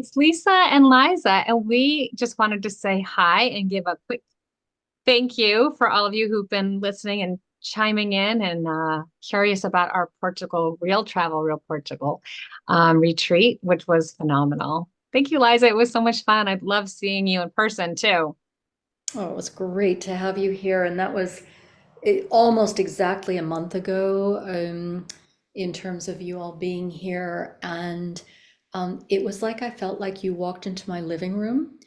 it's Lisa and Liza, and we just wanted to say hi and give a quick thank you for all of you who've been listening and chiming in and curious about our Portugal, Real Travel, Real Portugal retreat, which was phenomenal. Thank you, Liza. It was so much fun. I love seeing you in person too. Oh, it was great to have you here. And that was almost exactly a month ago, in terms of you all being here. And it was like I felt like you walked into my living room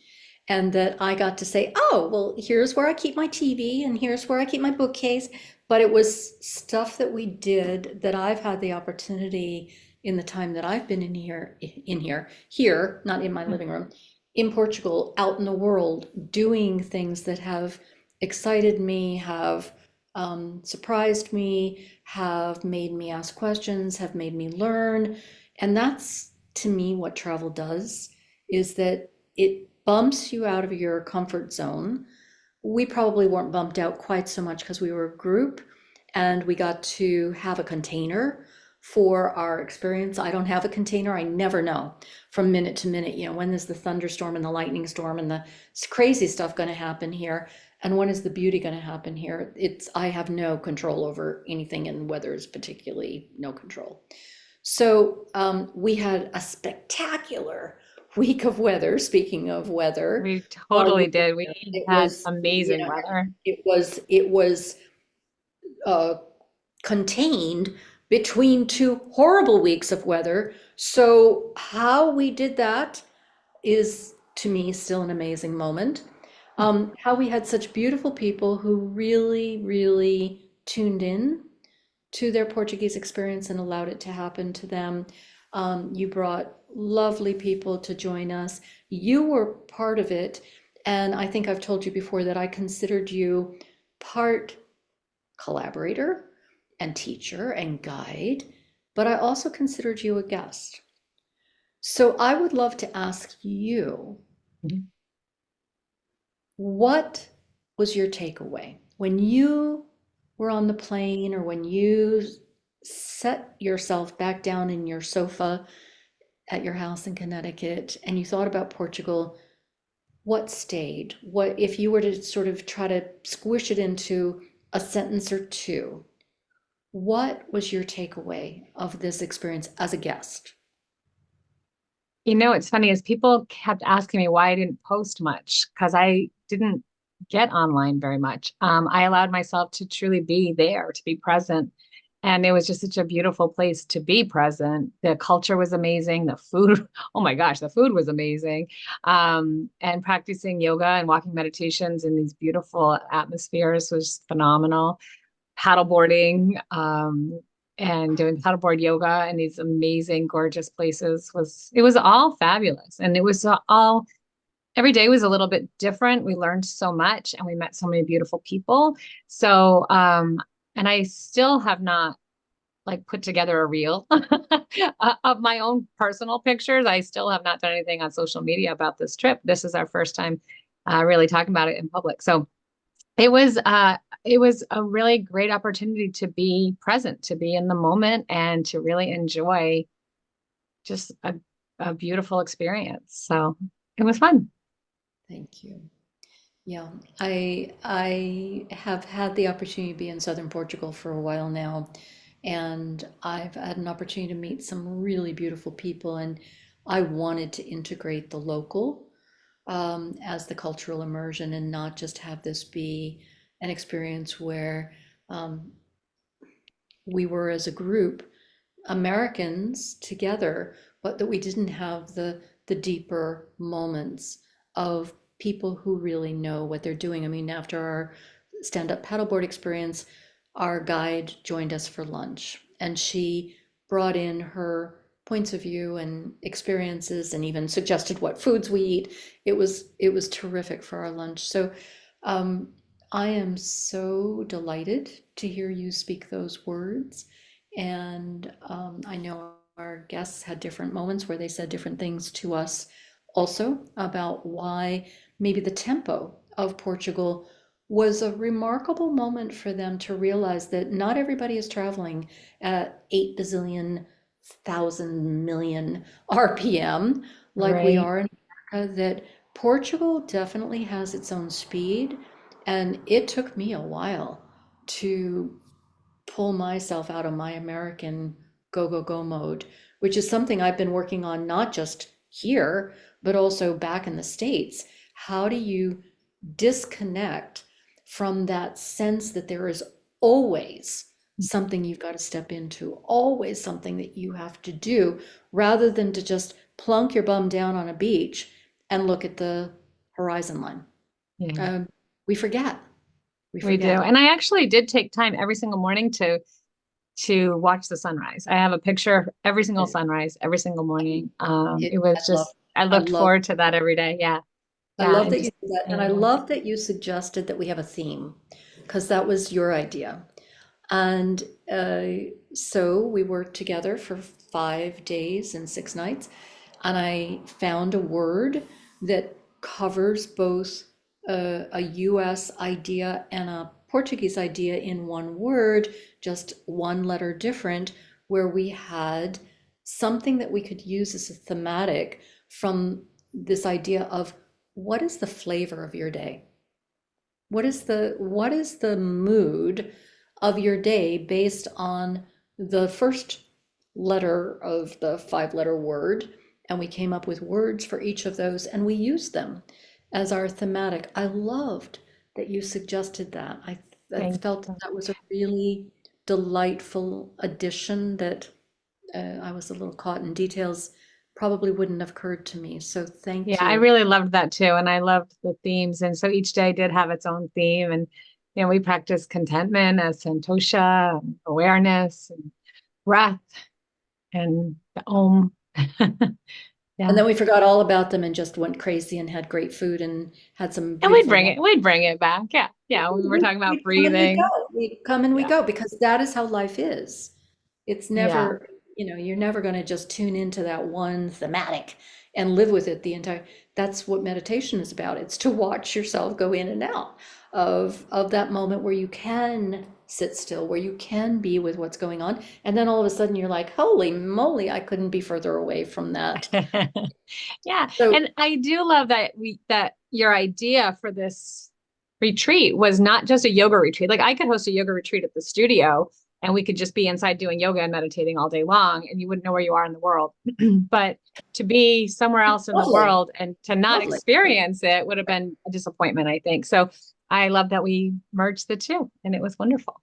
and that I got to say, oh, well, here's where I keep my TV and here's where I keep my bookcase. But it was stuff that we did that I've had the opportunity in the time that I've been here, not in my living room, in Portugal, out in the world, doing things that have excited me, have surprised me, have made me ask questions, have made me learn. And that's to me what travel does, is that it bumps you out of your comfort zone. We probably weren't bumped out quite so much because we were a group and we got to have a container for our experience. I don't have a container. I never know from minute to minute, when is the thunderstorm and the lightning storm and the crazy stuff going to happen here? And when is the beauty going to happen here? I have no control over anything, and weather is particularly no control. So we had a spectacular week of weather. Speaking of weather, We while you totally were did. there, We had amazing weather. it was uh, contained between two horrible weeks of weather. So how we did that is to me still an amazing moment. How we had such beautiful people who really, really tuned in to their Portuguese experience and allowed it to happen to them. You brought lovely people to join us. You were part of it. And I think I've told you before that I considered you part collaborator and teacher and guide, but I also considered you a guest. So I would love to ask you, Mhm. what was your takeaway when you were on the plane, or when you set yourself back down in your sofa at your house in Connecticut and you thought about Portugal? What stayed? What, if you were to sort of try to squish it into a sentence or two, what was your takeaway of this experience as a guest? It's funny is people kept asking me why I didn't post much because I didn't get online very much. I allowed myself to truly be there, to be present. And it was just such a beautiful place to be present. The culture was amazing. The food, oh my gosh, the food was amazing. And practicing yoga and walking meditations in these beautiful atmospheres was phenomenal. Paddleboarding, and doing paddleboard yoga in these amazing, gorgeous places was all fabulous. And it was all every day was a little bit different. We learned so much and we met so many beautiful people. So, and I still have not like put together a reel of my own personal pictures. I still have not done anything on social media about this trip. This is our first time really talking about it in public. So it was a really great opportunity to be present, to be in the moment and to really enjoy just a beautiful experience. So it was fun. Thank you. Yeah, I have had the opportunity to be in southern Portugal for a while now, and I've had an opportunity to meet some really beautiful people, and I wanted to integrate the local as the cultural immersion and not just have this be an experience where um, we were as a group Americans together, but that we didn't have the deeper moments of people who really know what they're doing. I mean, after our stand-up paddleboard experience, our guide joined us for lunch, and she brought in her points of view and experiences and even suggested what foods we eat. It was terrific for our lunch. So um, I am so delighted to hear you speak those words. And I know our guests had different moments where they said different things to us also about why maybe the tempo of Portugal was a remarkable moment for them to realize that not everybody is traveling at 8 bazillion thousand million RPM, like we Right. are in America, that Portugal definitely has its own speed. And it took me a while to pull myself out of my American go, go, go mode, which is something I've been working on, not just here, but also back in the States. How do you disconnect from that sense that there is always something you've got to step into, always something that you have to do, rather than to just plunk your bum down on a beach and look at the horizon line? Yeah, Um, we forget. We we do. forget. And I actually did take time every single morning to watch the sunrise. I have a picture of every single sunrise every single morning. It I was love, just I I looked love forward to that every day. Yeah. I Yeah, love and that you just did that, and I seeing. love that you suggested that we have a theme, because that was your idea. And so we worked together for 5 days and 6 nights, and I found a word that covers both a US idea and a Portuguese idea in one word, just one letter different, where we had something that we could use as a thematic from this idea of what is the flavor of your day? What is the mood of your day based on the first letter of the five-letter word? And we came up with words for each of those, and we used them as our thematic. I loved that you suggested that. I Thank felt that you. that was a really delightful addition that I was a little caught in details, probably wouldn't have occurred to me. So thank Yeah, I you. really loved that too. And I loved the themes. And so each day did have its own theme. And, we practiced contentment as santosha, and awareness, and breath, and the om. And Yeah. then we forgot all about them and just went crazy and had great food and had some And beautiful wine. we'd bring it back. Yeah. Yeah. When we're We, talking about we come and we breathing. go. We come and we Yeah. go because that is how life is. It's Yeah. never, you're never going to just tune into that one thematic and live with it the entire. That's what meditation is about. It's to watch yourself go in and out of that moment where you can sit still, where you can be with what's going on, and then all of a sudden you're like, holy moly, I couldn't be further away from that. Yeah. So And I do love that your idea for this retreat was not just a yoga retreat. Like I could host a yoga retreat at the studio and we could just be inside doing yoga and meditating all day long and you wouldn't know where you are in the world. But to be somewhere else in the lovely, world and to not lovely. experience it would have been a disappointment, I think. So I love that we merged the two and it was wonderful.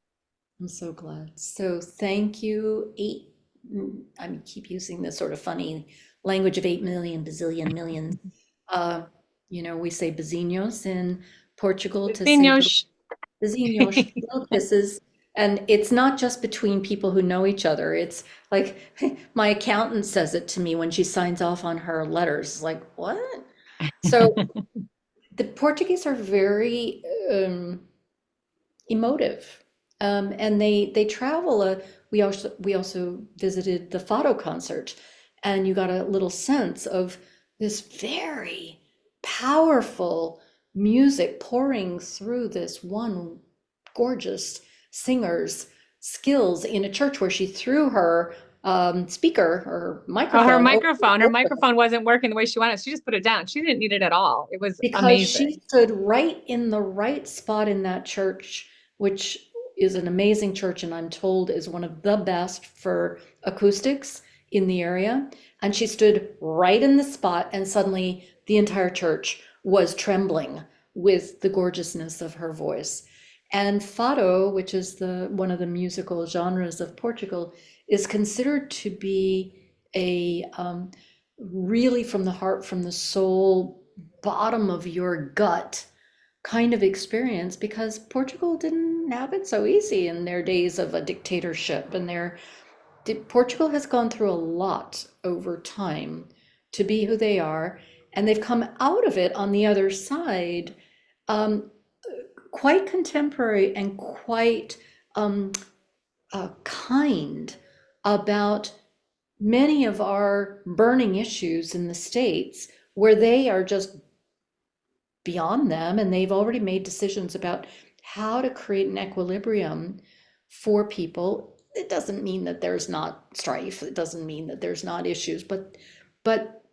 I'm so glad. So thank you. I keep using this sort of funny language of 8 million, bazillion, millions. Uh, we say bezinhos in Portugal to say little Beijinhos. bezinhos, little kisses. And it's not just between people who know each other. It's like my accountant says it to me when she signs off on her letters. It's like, what? So the Portuguese are very emotive. And they travel. We also visited the Fado concert, and you got a little sense of this very powerful music pouring through this one gorgeous singer's skills in a church where she threw her speaker or Oh, microphone over the her organ microphone wasn't working the way she wanted. She just put it down. She didn't need it at all. It was because she amazing. stood right in the right spot in that church, which is an amazing church, and I'm told is one of the best for acoustics in the area. And she stood right in the spot, and suddenly the entire church was trembling with the gorgeousness of her voice. And fado, which is the one of the musical genres of Portugal, is considered to be a really from the heart, from the soul, bottom of your gut kind of experience, because Portugal didn't have it so easy in their days of a dictatorship, and Portugal has gone through a lot over time to be who they are, and they've come out of it on the other side, um, quite contemporary and quite um, kind about many of our burning issues in the States, where they are just beyond them and they've already made decisions about how to create an equilibrium for people. It doesn't mean that there's not strife, it doesn't mean that there's not issues, but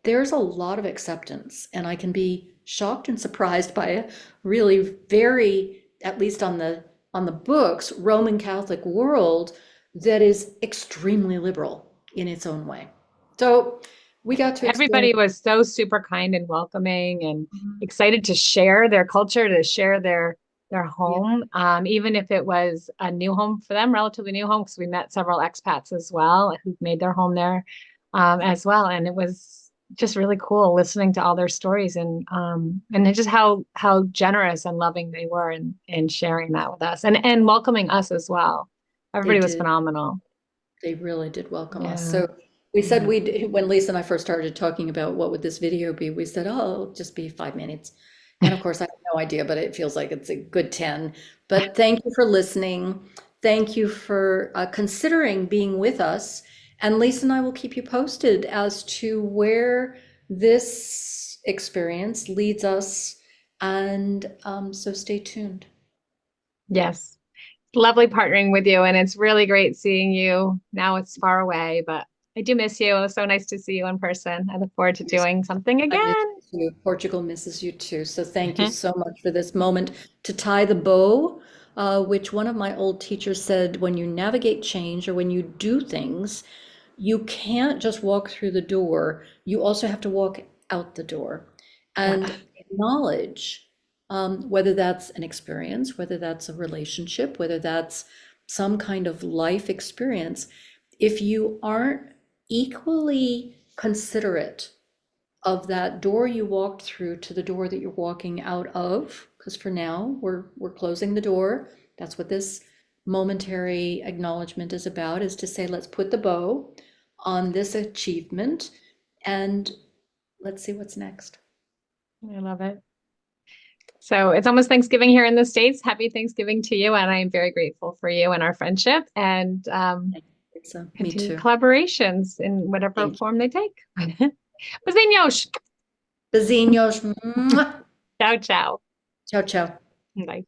there's a lot of acceptance, and I can be shocked and surprised by a really very, at least on the books, Roman Catholic world that is extremely liberal in its own way. So we got to Everybody experience. was so super kind and welcoming and Mhm. excited to share their culture, to share their Yeah, home, even if it was a new home for them, relatively new home, because we met several expats as well who've made their home there as well. And it was just really cool listening to all their stories and then just how generous and loving they were in sharing that with us and welcoming us as well. they Everybody was did. phenomenal. They really did welcome us. Yeah. So we said Yeah. when Lisa and I first started talking about what would this video be, we said, oh, it'll just be 5 minutes. And of course, I have no idea, but it feels like it's a good 10. But thank you for listening. Thank you for considering being with us. And Lisa and I will keep you posted as to where this experience leads us. And so stay tuned. Yes. Lovely partnering with you, and it's really great seeing you. Now it's far away, but I do miss you. It was so nice to see you in person. I look forward to doing something I miss again. you too. Portugal misses you too. So thank you so much for this moment to tie the bow, which one of my old teachers said, when you navigate change or when you do things, you can't just walk through the door. You also have to walk out the door Yeah. and acknowledge, whether that's an experience, whether that's a relationship, whether that's some kind of life experience. If you aren't equally considerate of that door you walked through to the door that you're walking out of, because for now we're closing the door. That's what this momentary acknowledgement is about, is to say, let's put the bow on this achievement and let's see what's next. I love it. So it's almost Thanksgiving here in the States. Happy Thanksgiving to you, and I am very grateful for you and our friendship and It's me continued too. collaborations in whatever Thank you. form they take. Beijinhos. Beijinhos. Mwah. Ciao, ciao. Ciao, ciao. Bye.